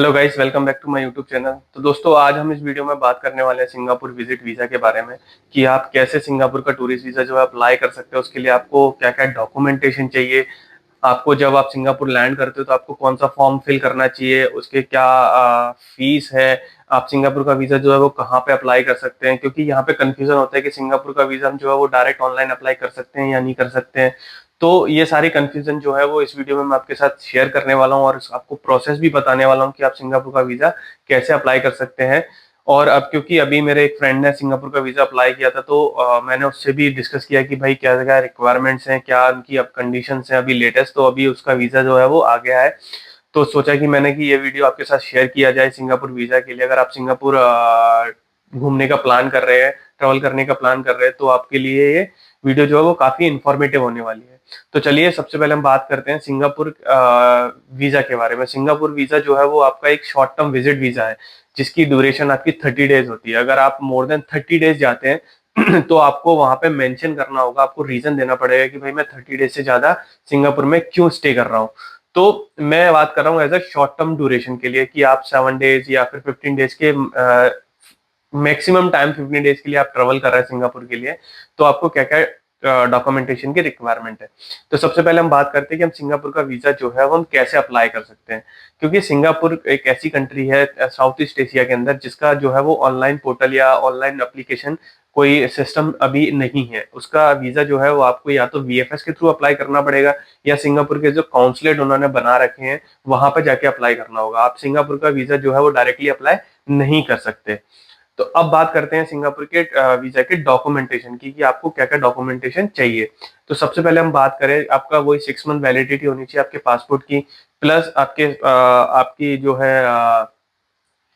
Hello guys, welcome back to my YouTube channel. तो दोस्तों, आज हम इस वीडियो में बात करने वाले हैं सिंगापुर विजिट वीज़ा के बारे में कि आप कैसे सिंगापुर का टूरिस्ट वीज़ा जो है अप्लाई कर सकते हो। उसके लिए आपको क्या क्या डॉक्यूमेंटेशन चाहिए। आपको जब आप सिंगापुर लैंड करते हो तो आपको कौन सा फॉर्म फिल करना चाहिए, उसके क्या फीस है। आप सिंगापुर का वीज़ा जो है वो कहाँ पे अप्लाई कर सकते हैं, क्योंकि यहाँ पे कंफ्यूजन होता है कि सिंगापुर का वीज़ा हम जो है वो डायरेक्ट ऑनलाइन अप्लाई कर सकते हैं या नहीं कर सकते हैं। तो ये सारी कंफ्यूजन जो है वो इस वीडियो में मैं आपके साथ शेयर करने वाला हूँ और आपको प्रोसेस भी बताने वाला हूँ कि आप सिंगापुर का वीज़ा कैसे अप्लाई कर सकते हैं। और अब क्योंकि अभी मेरे एक फ्रेंड ने सिंगापुर का वीज़ा अप्लाई किया था, तो मैंने उससे भी डिस्कस किया कि भाई क्या क्या रिक्वायरमेंट्स हैं, क्या उनकी अब कंडीशंस हैं अभी लेटेस्ट। तो अभी उसका वीज़ा जो है वो आ गया है। तो सोचा कि मैंने कि ये वीडियो आपके साथ शेयर किया जाए सिंगापुर वीज़ा के लिए। अगर आप सिंगापुर घूमने का प्लान कर रहे हैं, ट्रैवल करने का प्लान कर रहे हैं, तो आपके लिए ये वीडियो जो है वो काफ़ी इन्फॉर्मेटिव होने वाली है। तो चलिए, सबसे पहले हम बात करते हैं सिंगापुर वीज़ा के बारे में। सिंगापुर वीज़ा जो है वो आपका एक शॉर्ट टर्म विजिट वीज़ा है, जिसकी ड्यूरेशन आपकी 30 डेज होती है। अगर आप मोर देन 30 डेज जाते हैं तो आपको वहां पे मेंशन करना होगा, आपको रीजन देना पड़ेगा कि भाई मैं 30 डेज से ज्यादा सिंगापुर में क्यों स्टे कर रहा हूँ। तो मैं बात कर रहा हूँ as a short term duration के लिए कि आप 7 डेज या फिर 15 डेज के मैक्सिमम टाइम 15 डेज के लिए आप ट्रेवल कर रहे हैं सिंगापुर के लिए। तो आपको क्या क्या डॉक्यूमेंटेशन की रिक्वायरमेंट है। तो सबसे पहले हम बात करते हैं कि हम सिंगापुर का वीजा जो है वो हम कैसे अप्लाई कर सकते हैं। क्योंकि सिंगापुर एक ऐसी कंट्री है साउथ ईस्ट एशिया के अंदर, जिसका जो है वो ऑनलाइन पोर्टल या ऑनलाइन एप्लीकेशन कोई सिस्टम अभी नहीं है। उसका वीजा जो है वो आपको या तो वीएफएस के थ्रू अप्लाई करना पड़ेगा, या सिंगापुर के जो काउंसलेट उन्होंने बना रखे हैं वहां पर जाके अप्लाई करना होगा। आप सिंगापुर का वीजा जो है वो डायरेक्टली अप्लाई नहीं कर सकते। तो अब बात करते हैं सिंगापुर के वीजा के डॉक्यूमेंटेशन की कि आपको क्या क्या डॉक्यूमेंटेशन चाहिए। तो सबसे पहले हम बात करें, आपका वही 6 मंथ वैलिडिटी होनी चाहिए आपके पासपोर्ट की। प्लस आपकी जो है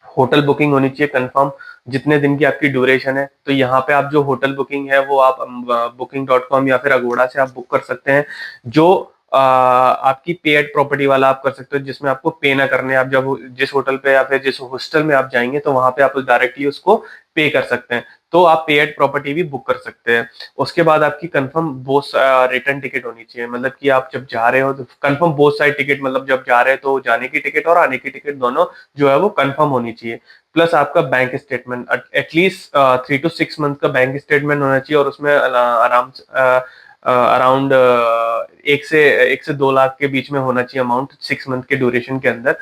होटल बुकिंग होनी चाहिए कंफर्म, जितने दिन की आपकी ड्यूरेशन है। तो यहाँ पे आप जो होटल बुकिंग है वो आप booking.com या फिर अगोड़ा से आप बुक कर सकते हैं। जो आपकी पेड प्रॉपर्टी वाला आप कर सकते हो, जिसमें आपको पे ना करने, आप जब जिस होटल पे या फिर जिस हॉस्टल में आप जाएंगे तो वहां पे आप डायरेक्टली उसको पे कर सकते हैं। तो आप पेड प्रॉपर्टी भी बुक कर सकते हैं। उसके बाद आपकी कंफर्म बोथ रिटर्न टिकट होनी चाहिए, मतलब कि आप जब जा रहे हो तो कंफर्म बोथ साइड टिकट, मतलब जब जा रहे हो तो जाने की टिकट और आने की टिकट दोनों जो है वो कंफर्म होनी चाहिए। प्लस आपका bank statement at least 3 to 6 month का बैंक स्टेटमेंट होना चाहिए, और उसमें आराम अराउंड 1 से 2 लाख के बीच में होना चाहिए अमाउंट 6 मंथ के ड्यूरेशन के अंदर।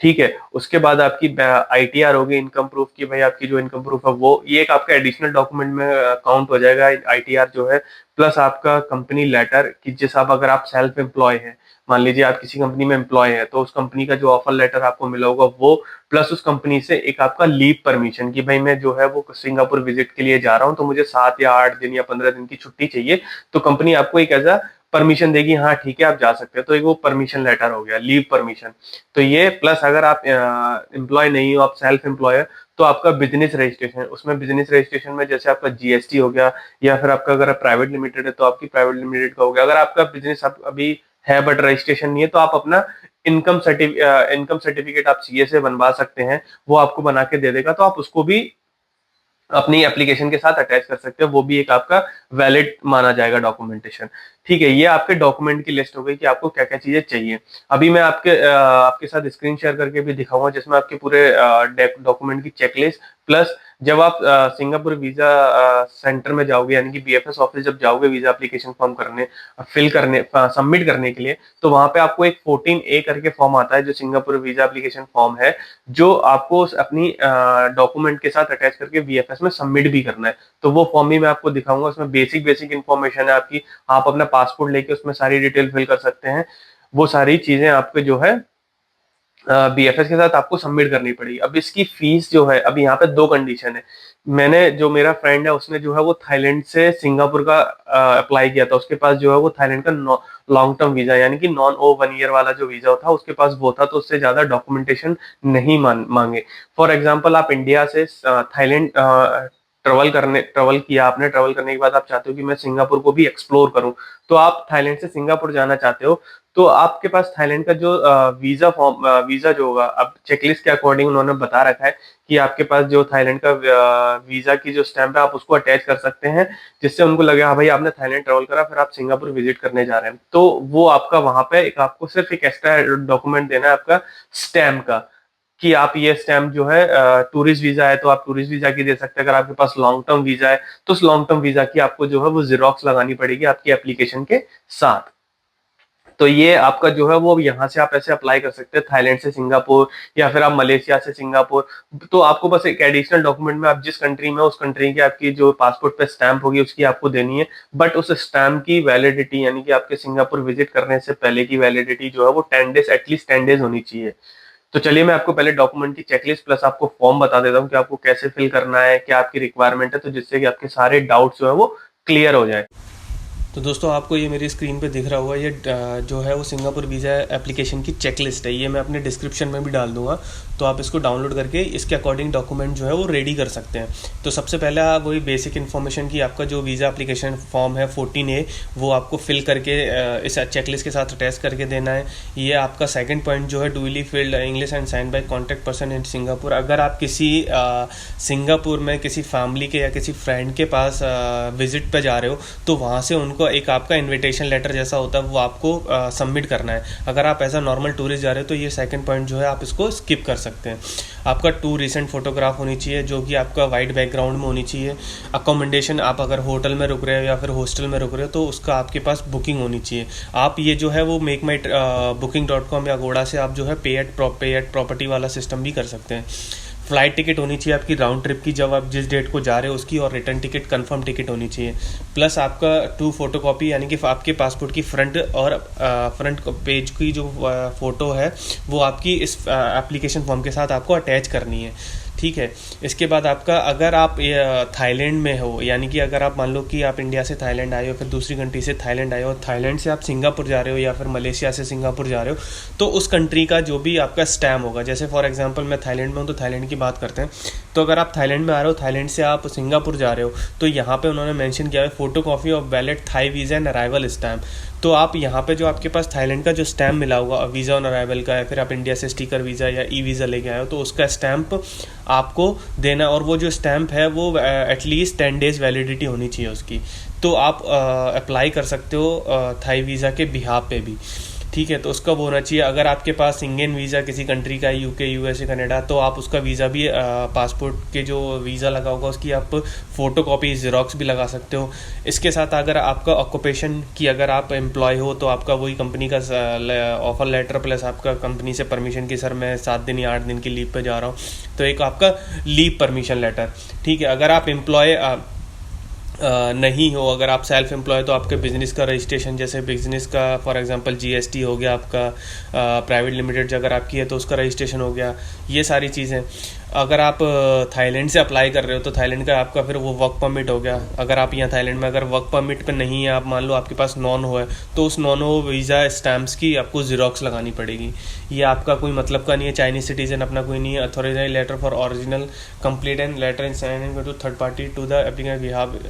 ठीक है। उसके बाद आपकी आईटीआर होगी, इनकम प्रूफ की। भाई आपकी जो इनकम प्रूफ है वो ये एक आपका एडिशनल डॉक्यूमेंट में काउंट हो जाएगा आईटीआर जो है। प्लस आपका कंपनी लेटर कि जिस आप अगर आप सेल्फ एम्प्लॉय हैं, मान लीजिए आप किसी कंपनी में एम्प्लॉय है, तो उस कंपनी का जो ऑफर लेटर आपको मिला होगा वो, प्लस उस कंपनी से एक आपका लीव परमिशन कि भाई मैं जो है वो सिंगापुर विजिट के लिए जा रहा हूँ, तो मुझे 7 या 8 दिन या 15 दिन की छुट्टी चाहिए। तो कंपनी आपको एक ऐसा परमिशन देगी, हाँ ठीक है आप जा सकते हो। तो एक वो परमिशन लेटर हो गया, लीव परमिशन। तो ये प्लस अगर आप एम्प्लॉय नहीं हो, आप सेल्फ एम्प्लॉय है, तो आपका बिजनेस रजिस्ट्रेशन, उसमें बिजनेस रजिस्ट्रेशन में जैसे आपका जीएसटी हो गया, या फिर आपका अगर प्राइवेट लिमिटेड है तो आपकी प्राइवेट लिमिटेड का हो गया। अगर आपका बिजनेस अभी है बट रजिस्ट्रेशन नहीं है, तो आप अपना इनकम सर्टिफिकेट आप सीए से बनवा सकते हैं। वो आपको बना के दे देगा, तो आप उसको भी अपनी एप्लीकेशन के साथ अटैच कर सकते हैं। वो भी एक आपका वैलिड माना जाएगा डॉक्यूमेंटेशन। ठीक है, ये आपके डॉक्यूमेंट की लिस्ट हो गई कि आपको क्या क्या चीजें चाहिए। अभी मैं आपके साथ स्क्रीन शेयर करके भी दिखाऊंगा, जिसमें आपके पूरे डॉक्यूमेंट की चेकलिस्ट। प्लस जब आप सिंगापुर वीजा सेंटर में जाओगे, यानी कि बीएफएस ऑफिस जब जाओगे वीजा एप्लीकेशन फॉर्म करने, फिल करने, सबमिट करने के लिए, तो वहां पे आपको एक 14A करके फॉर्म आता है जो सिंगापुर वीजा एप्लीकेशन फॉर्म है, जो आपको अपनी डॉक्यूमेंट के साथ अटैच करके वीएफएस में सबमिट भी करना है। तो वो फॉर्म भी मैं आपको दिखाऊंगा। उसमें बेसिक बेसिक इन्फॉर्मेशन है आपकी। आप अपना पासपोर्ट लेके उसमें सारी डिटेल फिल कर सकते हैं। वो सारी चीजें आपके जो है बीएफएस के साथ आपको सबमिट करनी पड़ेगी। अब इसकी फीस जो है, अभी यहाँ पे दो कंडीशन है। मैंने जो मेरा फ्रेंड है उसने जो है वो थाईलैंड से सिंगापुर का अप्लाई किया था। उसके पास जो है वो थाईलैंड का लॉन्ग टर्म वीजा, यानी कि नॉन ओ 1 ईयर वाला जो वीजा था उसके पास वो था, तो उससे ज्यादा डॉक्यूमेंटेशन नहीं मांगे। फॉर एग्जाम्पल, आप इंडिया से थाईलैंड ट्रेवल किया आपने, ट्रेवल करने के बाद आप चाहते हो कि मैं सिंगापुर को भी एक्सप्लोर करूं, तो आप थाईलैंड से सिंगापुर जाना चाहते हो, तो आपके पास थाईलैंड का जो वीजा जो होगा, अब चेकलिस्ट के अकॉर्डिंग उन्होंने बता रखा है कि आपके पास जो थाईलैंड का वीजा की जो स्टैंप है आप उसको अटैच कर सकते हैं, जिससे उनको लगे हाँ भाई आपने थाईलैंड ट्रेवल करा, फिर आप सिंगापुर विजिट करने जा रहे हैं। तो वो आपका वहां पे एक आपको सिर्फ एक एक्स्ट्रा डॉक्यूमेंट देना है आपका स्टैम्प का, कि आप ये स्टैम्प जो है टूरिस्ट वीजा है तो आप टूरिस्ट वीजा की दे सकते हैं, अगर आपके पास लॉन्ग टर्म वीजा है तो उस लॉन्ग टर्म वीजा की आपको जो है वो जेरोक्स लगानी पड़ेगी आपकी एप्लीकेशन के साथ। तो ये आपका जो है वो यहाँ से आप ऐसे अप्लाई कर सकते हैं, थाईलैंड से सिंगापुर या फिर आप मलेशिया से सिंगापुर। तो आपको बस एक एडिशनल डॉक्यूमेंट में आप जिस कंट्री में उस कंट्री की आपकी जो पासपोर्ट पे स्टैंप होगी उसकी आपको देनी है, बट उस स्टैंप की वैलिडिटी यानी कि आपके सिंगापुर विजिट करने से पहले की वैलिडिटी जो है वो 10 डेज, एटलीस्ट 10 डेज होनी चाहिए। तो चलिए मैं आपको पहले डॉक्यूमेंट की चेकलिस्ट प्लस आपको फॉर्म बता देता हूँ कि आपको कैसे फिल करना है, क्या आपकी रिक्वायरमेंट है, तो जिससे कि आपके सारे डाउट्स जो है वो क्लियर हो जाए। तो दोस्तों आपको ये मेरी स्क्रीन पे दिख रहा होगा, ये जो है वो सिंगापुर वीज़ा एप्लीकेशन की चेकलिस्ट है। ये मैं अपने डिस्क्रिप्शन में भी डाल दूंगा, तो आप इसको डाउनलोड करके इसके अकॉर्डिंग डॉक्यूमेंट जो है वो रेडी कर सकते हैं। तो सबसे पहले आप वही बेसिक इन्फॉर्मेशन की आपका जो वीज़ा एप्लीकेशन फॉर्म है 14A वो आपको फिल करके इस चेकलिस्ट के साथ अटैच करके देना है। ये आपका सेकंड पॉइंट जो है dually filled English and sign by contact person in Singapore. अगर आप किसी सिंगापुर में किसी फैमिली के या किसी फ्रेंड के पास विजिट पे जा रहे हो तो वहाँ से उनको एक आपका इन्विटेशन लेटर जैसा होता है वो आपको सबमिट करना है। अगर आप एज अ नॉर्मल टूरिस्ट जा रहे हो तो ये सेकंड पॉइंट जो है आप इसको स्किप कर सकते हैं। आपका 2 रिसेंट फोटोग्राफ होनी चाहिए जो कि आपका वाइट बैकग्राउंड में होनी चाहिए। अकोमोडेशन आप अगर होटल में रुक रहे हो या फिर हॉस्टल में रुक रहे हो तो उसका आपके पास बुकिंग होनी चाहिए। आप ये जो है वो मेक माई booking.com या अगोड़ा से आप जो है पे एट प्रॉपर्टी वाला सिस्टम भी कर सकते हैं। फ्लाइट टिकट होनी चाहिए आपकी राउंड ट्रिप की, जब आप जिस डेट को जा रहे हो उसकी, और रिटर्न टिकट कंफर्म टिकट होनी चाहिए। प्लस आपका 2 फोटोकॉपी यानी कि आपके पासपोर्ट की फ्रंट और फ्रंट पेज की जो फ़ोटो है वो आपकी इस एप्लीकेशन फॉर्म के साथ आपको अटैच करनी है। ठीक है। इसके बाद आपका अगर आप थाईलैंड में हो, यानी कि अगर आप मान लो कि आप इंडिया से थाईलैंड आए हो, फिर दूसरी कंट्री से थाईलैंड आए हो, थाईलैंड से आप सिंगापुर जा रहे हो या फिर मलेशिया से सिंगापुर जा रहे हो, तो उस कंट्री का जो भी आपका स्टैम्प होगा, जैसे फॉर एग्जांपल मैं थाईलैंड में हूँ तो थाईलैंड की बात करते हैं। तो अगर आप थाईलैंड में आ रहे हो, थाईलैंड से आप सिंगापुर जा रहे हो, तो यहाँ पे उन्होंने मेंशन किया है photocopy of valid Thai visa and arrival stamp. तो आप यहाँ पे जो आपके पास थाईलैंड का जो स्टैम्प मिला होगा वीज़ा ऑन अराइवल का, या फिर आप इंडिया से स्टिकर वीज़ा या ई वीज़ा लेके आए हो तो उसका स्टैम्प आपको देना, और वो जो स्टैम्प है वो एटलीस्ट 10 डेज वैलिडिटी होनी चाहिए उसकी। तो आप अप्लाई कर सकते हो थाई वीज़ा के बिहाफ पे भी। ठीक है, तो उसका वो होना चाहिए। अगर आपके पास सिंगेन वीज़ा किसी कंट्री का है, यूके, यूएसए, कनाडा, तो आप उसका वीज़ा भी पासपोर्ट के जो वीज़ा लगा होगा उसकी आप फ़ोटो कॉपी जेरोक्स भी लगा सकते हो। इसके साथ अगर आपका ऑक्यूपेशन की अगर आप एम्प्लॉय हो तो आपका वही कंपनी का ऑफर लेटर प्लस आपका कंपनी से परमिशन की सर मैं 7 दिन या 8 दिन की लीव पे जा रहा हूँ, तो एक आपका लीव परमिशन लेटर। ठीक है। अगर आप एम्प्लॉय नहीं हो, अगर आप सेल्फ एम्प्लॉय, तो आपके बिजनेस का रजिस्ट्रेशन, जैसे बिजनेस का फॉर एग्जांपल जीएसटी हो गया आपका, प्राइवेट लिमिटेड अगर आपकी है तो उसका रजिस्ट्रेशन हो गया, ये सारी चीज़ें। अगर आप थाईलैंड से अप्लाई कर रहे हो तो थाईलैंड का आपका फिर वो वर्क परमिट हो गया। अगर आप यहाँ थाईलैंड में अगर वर्क परमिट पे नहीं है, आप मान लो आपके पास नॉन हो है, तो उस नॉन हो वीज़ा स्टैम्प्स की आपको जीरोक्स लगानी पड़ेगी। ये आपका कोई मतलब का नहीं है, चाइनीज सिटीजन अपना कोई नहीं है। Authorised letter for original complete and letter in sign to third party to the applicant we have,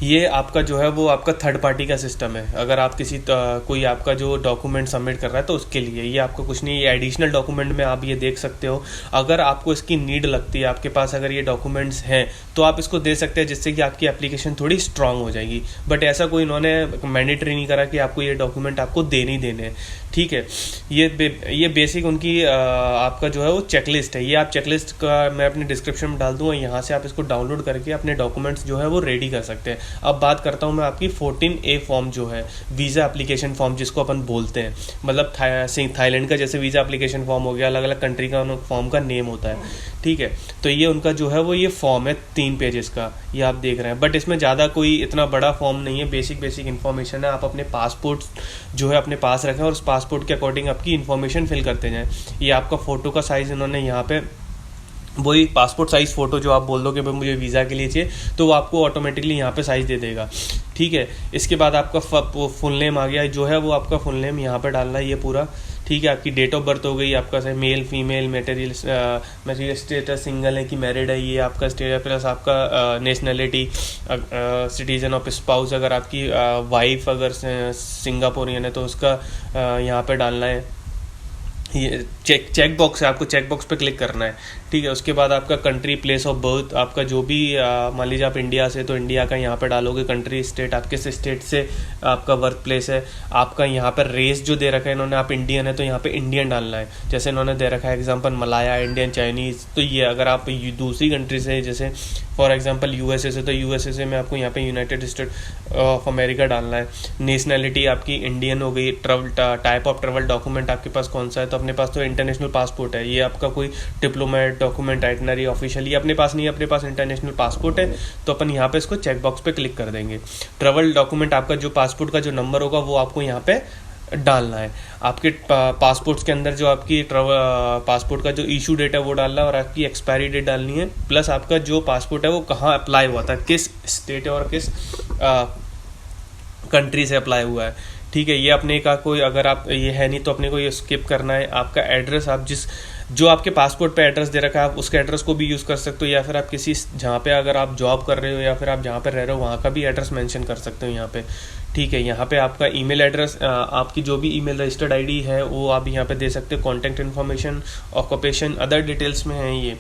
ये आपका जो है वो आपका थर्ड पार्टी का सिस्टम है। अगर आप किसी कोई आपका जो डॉक्यूमेंट सबमिट कर रहा है तो उसके लिए ये आपका कुछ नहीं, ये एडिशनल डॉक्यूमेंट में आप ये देख सकते हो। अगर आपको इसकी नीड लगती है, आपके पास अगर ये डॉक्यूमेंट्स हैं तो आप इसको दे सकते हैं, जिससे कि आपकी एप्लीकेशन थोड़ी स्ट्रांग हो जाएगी। बट ऐसा कोई इन्होंने मैंडेटरी नहीं करा कि आपको ये डॉक्यूमेंट आपको देने ही देने हैं। ठीक है। ये बेसिक उनकी आपका जो है वो चेकलिस्ट है। ये आप चेकलिस्ट का मैं अपने डिस्क्रिप्शन में डाल दूंगा, यहाँ से आप इसको डाउनलोड करके अपने डॉक्यूमेंट्स जो है वो रेडी कर सकते हैं। अब बात करता हूँ मैं आपकी 14A फॉर्म जो है, वीज़ा एप्लीकेशन फॉर्म जिसको अपन बोलते हैं, मतलब थाईलैंड का जैसे वीज़ा एप्लीकेशन फॉर्म हो गया, अलग अलग कंट्री का फॉर्म का नेम होता है। ठीक है। तो ये उनका जो है वो ये फॉर्म है 3 पेजेस का, ये आप देख रहे हैं। बट इसमें ज़्यादा कोई इतना बड़ा फॉर्म नहीं है, बेसिक इन्फॉर्मेशन है। आप अपने पासपोर्ट जो है अपने पास रखें और उस पासपोर्ट के अकॉर्डिंग आपकी इन्फॉर्मेशन फिल करते जाएँ। ये आपका फ़ोटो का साइज़ इन्होंने यहाँ पे वही पासपोर्ट साइज़ फ़ोटो जो आप बोल दो कि भाई मुझे वीज़ा के लिए चाहिए, तो वो आपको ऑटोमेटिकली यहाँ पे साइज़ दे देगा। ठीक है। इसके बाद आपका फुल नेम आ गया, जो है वो आपका फुल नेम यहाँ पे डालना है ये पूरा। ठीक है। आपकी डेट ऑफ बर्थ हो गई, आपका male female, material status single है कि मैरिड है, ये आपका स्टेटस, प्लस आपका नेशनलिटी सिटीज़न ऑफ स्पाउस। अगर आपकी वाइफ अगर सिंगापुरियन है तो उसका यहाँ पे डालना है। ये चेक बॉक्स है, आपको चेक बॉक्स पे क्लिक करना है। ठीक है, उसके बाद आपका कंट्री, प्लेस ऑफ बर्थ, आपका जो भी मान लीजिए आप इंडिया से, तो इंडिया का यहाँ पे डालोगे। कंट्री, स्टेट, आप किस स्टेट से आपका बर्थ प्लेस है। आपका यहाँ पर रेस जो दे रखा है इन्होंने, आप इंडियन है तो यहाँ पे इंडियन डालना है। जैसे इन्होंने दे रखा है एग्जांपल मलाया, इंडियन, चाइनीज़, तो ये अगर आप दूसरी कंट्री से, जैसे फॉर एग्जांपल यूएसए से, तो यूएसए से में आपको यहाँ पे यूनाइटेड स्टेट ऑफ अमेरिका डालना है। नेशनैलिटी आपकी इंडियन हो गई। Travel, type of travel document आपके पास कौन सा है, तो अपने पास तो इंटरनेशनल पासपोर्ट है। ये आपका कोई डिप्लोमेट डॉक्यूमेंट, आइटनरी, ऑफिशियल, ये अपने पास नहीं है, अपने पास इंटरनेशनल पासपोर्ट है। तो अपन यहाँ पे इसको चेक बॉक्स पे क्लिक कर देंगे। ट्रेवल डॉक्यूमेंट, आपका जो पासपोर्ट का जो नंबर होगा वो आपको यहाँ पे डालना है। आपके पासपोर्ट्स के अंदर जो आपकी पासपोर्ट का जो इशू डेट है वो डालना है, और आपकी एक्सपायरी डेट डालनी है, प्लस आपका जो पासपोर्ट है वो कहाँ अप्लाई हुआ था, किस स्टेट और किस कंट्री से अप्लाई हुआ है। ठीक है, ये अपने का कोई, अगर आप ये है नहीं तो अपने को ये स्किप करना है। आपका एड्रेस, आप जिस जो आपके पासपोर्ट पे एड्रेस दे रखा है आप उसके एड्रेस को भी यूज़ कर सकते हो, या फिर आप किसी जहाँ पे अगर आप जॉब कर रहे हो या फिर आप जहाँ पे रह रहे हो वहाँ का भी एड्रेस मेंशन कर सकते हो यहाँ पे। ठीक है, यहाँ पे आपका ईमेल एड्रेस, आपकी जो भी ईमेल रजिस्टर्ड आईडी है वो आप यहाँ पे दे सकते हो। Contact information, occupation, other details में है ये।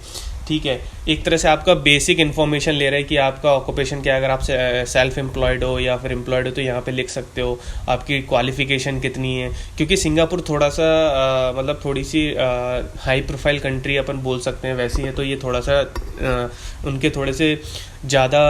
ठीक है, एक तरह से आपका बेसिक इन्फॉर्मेशन ले रहा है कि आपका ऑक्यूपेशन क्या है। अगर आप सेल्फ एम्प्लॉयड हो या फिर एम्प्लॉयड हो तो यहाँ पे लिख सकते हो। आपकी क्वालिफिकेशन कितनी है, क्योंकि सिंगापुर थोड़ा सा मतलब थोड़ी सी हाई प्रोफाइल कंट्री अपन बोल सकते हैं वैसी है, तो ये थोड़ा सा उनके थोड़े से ज़्यादा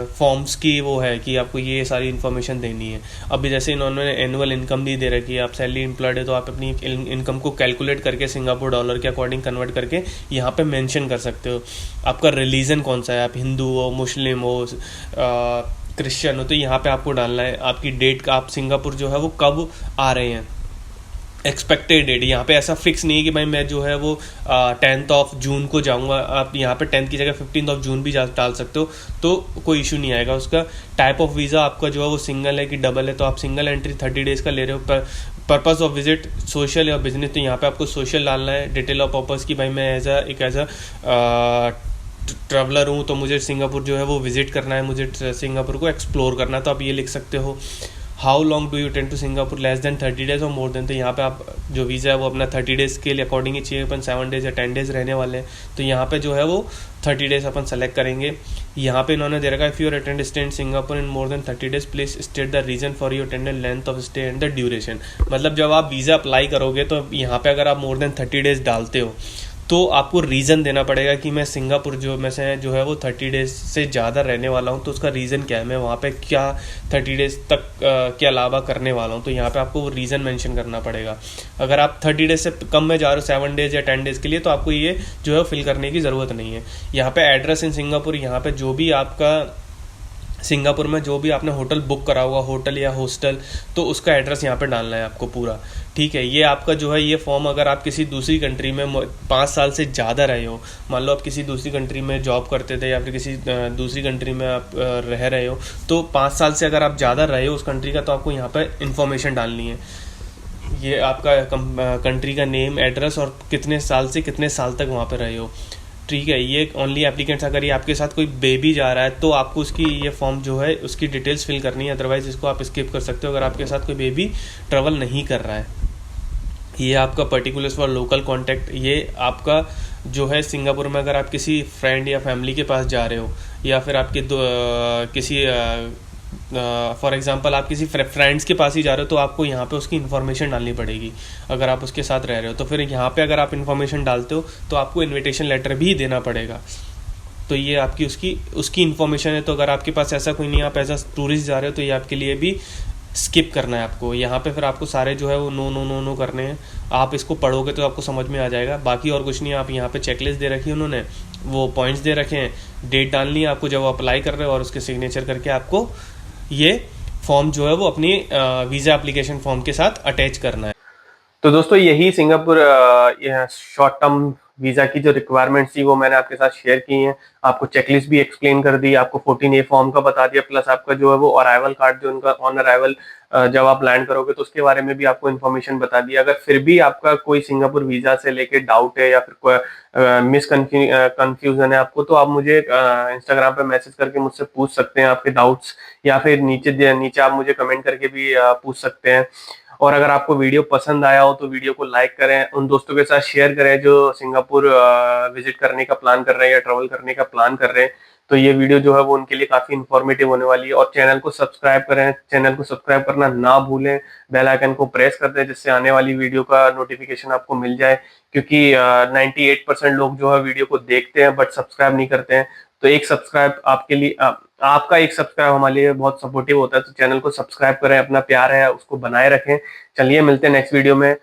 फॉर्म्स की वो है कि आपको ये सारी इन्फॉर्मेशन देनी है। अभी जैसे इन्होंने एनुअल इनकम भी दे रखी है, आप सैलरी एम्प्लॉयड है तो आप अपनी इनकम को कैलकुलेट करके सिंगापुर डॉलर के अकॉर्डिंग कन्वर्ट करके यहाँ पे मेंशन कर सकते हो। आपका रिलीजन कौन सा है, आप हिंदू हो, मुस्लिम हो, क्रिश्चियन हो, तो यहाँ पे आपको डालना है। आपकी डेट का, आप सिंगापुर जो है वो कब आ रहे हैं, एक्सपेक्टेड डेट। यहाँ पे ऐसा फिक्स नहीं है कि भाई मैं जो है वो 10th ऑफ जून को जाऊँगा। आप यहाँ पे 10th की जगह 15th ऑफ जून भी डाल सकते हो, तो कोई इशू नहीं आएगा। उसका टाइप ऑफ वीज़ा आपका जो है वो सिंगल है कि डबल है, तो आप सिंगल एंट्री 30 डेज़ का ले रहे हो। पर पर्पज़ ऑफ विजिट सोशल या बिजनेस, तो यहाँ पे आपको सोशल डालना है। डिटेल ऑफ पर्पज़ की भाई मैं एज अ ट्रैवलर हूँ तो मुझे सिंगापुर जो है वो विजिट करना है, मुझे सिंगापुर को एक्सप्लोर करना है, तो आप ये लिख सकते हो। How long do you tend to Singapore, less than 30 days और मोर देन, तो यहाँ पे आप जो वीज़ा है वो अपना 30 डेज़ के लिए अकॉर्डिंग ही चाहिए। अपन 7 डेज़ या 10 डेज़ रहने वाले हैं, तो यहाँ पे जो है वो 30 डेज़ अपन सेलेक्ट करेंगे। यहाँ पे इन्होंने दे रखा है, if you attend stay in Singapore in more than 30 days please state the reason for your attendant, length of stay and the duration. मतलब जब आप वीज़ा अप्लाई करोगे तो यहाँ पे अगर आप मोर देन 30 डेज डालते हो तो आपको रीज़न देना पड़ेगा कि मैं सिंगापुर जो में से जो है वो 30 डेज से ज़्यादा रहने वाला हूँ, तो उसका रीज़न क्या है, मैं वहाँ पे क्या 30 डेज तक क्या अलावा करने वाला हूँ, तो यहाँ पे आपको वो रीज़न मेंशन करना पड़ेगा। अगर आप 30 डेज से कम में जा रहे हो 7 डेज या 10 डेज़ के लिए, तो आपको ये जो है फिल करने की ज़रूरत नहीं है। यहाँ पे एड्रेस इन सिंगापुर, यहाँ पे जो भी आपका सिंगापुर में जो भी आपने होटल बुक करा होगा, होटल या हॉस्टल, तो उसका एड्रेस यहाँ पे डालना है आपको पूरा। ठीक है, ये आपका जो है ये फॉर्म अगर आप किसी दूसरी कंट्री में 5 साल से ज़्यादा रहे हो, मान लो आप किसी दूसरी कंट्री में जॉब करते थे या फिर किसी दूसरी कंट्री में आप रह रहे हो, तो 5 साल से अगर आप ज़्यादा रहे हो उस कंट्री का, तो आपको यहाँ पर इन्फॉर्मेशन डालनी है। ये आपका कंट्री का नेम, एड्रेस और कितने साल से कितने साल तक वहाँ पर रहे हो। ठीक है, ये ओनली एप्लीकेंट्स, अगर ये आपके साथ कोई बेबी जा रहा है तो आपको उसकी ये फॉर्म जो है उसकी डिटेल्स फिल करनी है, अदरवाइज इसको आप स्किप कर सकते हो अगर आपके साथ कोई बेबी ट्रैवल नहीं कर रहा है। ये आपका पर्टिकुलर्स फॉर लोकल कॉन्टैक्ट, ये आपका जो है सिंगापुर में अगर आप किसी फ्रेंड या फैमिली के पास जा रहे हो या फिर आपके किसी फॉर एग्जांपल आप किसी फ्रेंड्स के पास ही जा रहे हो, तो आपको यहाँ पे उसकी इन्फॉर्मेशन डालनी पड़ेगी। अगर आप उसके साथ रह रहे हो तो फिर यहाँ पे अगर आप इन्फॉर्मेशन डालते हो तो आपको इन्विटेशन लेटर भी देना पड़ेगा। तो ये आपकी उसकी इन्फॉर्मेशन है। तो अगर आपके पास ऐसा कोई नहीं, आप एज अ टूरिस्ट जा रहे हो, तो ये आपके लिए भी स्किप करना है आपको। यहाँ पे फिर आपको सारे जो है वो नो नो नो नो करने हैं। आप इसको पढ़ोगे तो आपको समझ में आ जाएगा, बाकी और कुछ नहीं। आप यहाँ पे चेकलिस्ट दे रखी है उन्होंने, वो पॉइंट्स दे रखे हैं, डेट डालनी है आपको जब वो अप्लाई कर रहे हो, और उसके सिग्नेचर करके आपको ये फॉर्म जो है वो अपनी वीज़ा एप्लीकेशन फॉर्म के साथ अटैच करना है। तो दोस्तों यही सिंगापुर शॉर्ट टर्म वीज़ा की जो रिक्वायरमेंट्स थी वो मैंने आपके साथ शेयर की हैं। आपको चेकलिस्ट भी एक्सप्लेन कर दी, आपको 14A फॉर्म का बता दिया, प्लस आपका जो है वो अराइवल कार्ड जो उनका ऑन अराइवल जब आप लैंड करोगे तो उसके बारे में भी आपको इन्फॉर्मेशन बता दी। अगर फिर भी आपका कोई सिंगापुर वीज़ा से लेके डाउट है या फिर कोई कंफ्यूजन है आपको, तो आप मुझे इंस्टाग्राम पे मैसेज करके मुझसे पूछ सकते हैं आपके डाउट्स, या फिर नीचे नीचे आप मुझे कमेंट करके भी पूछ सकते हैं। और अगर आपको वीडियो पसंद आया हो तो वीडियो को लाइक करें, उन दोस्तों के साथ शेयर करें जो सिंगापुर विजिट करने का प्लान कर रहे हैं या ट्रैवल करने का प्लान कर रहे हैं। तो ये वीडियो जो है वो उनके लिए काफी इंफॉर्मेटिव होने वाली है। और चैनल को सब्सक्राइब करें, चैनल को सब्सक्राइब करना ना भूलें, बेल आइकन को प्रेस कर दें जिससे आने वाली वीडियो का नोटिफिकेशन आपको मिल जाए। क्योंकि 98% लोग जो है वीडियो को देखते हैं बट सब्सक्राइब नहीं करते हैं। तो एक सब्सक्राइब आपके लिए आपका एक सब्सक्राइब हमारे लिए बहुत सपोर्टिव होता है। तो चैनल को सब्सक्राइब करें, अपना प्यार है उसको बनाए रखें। चलिए मिलते हैं नेक्स्ट वीडियो में।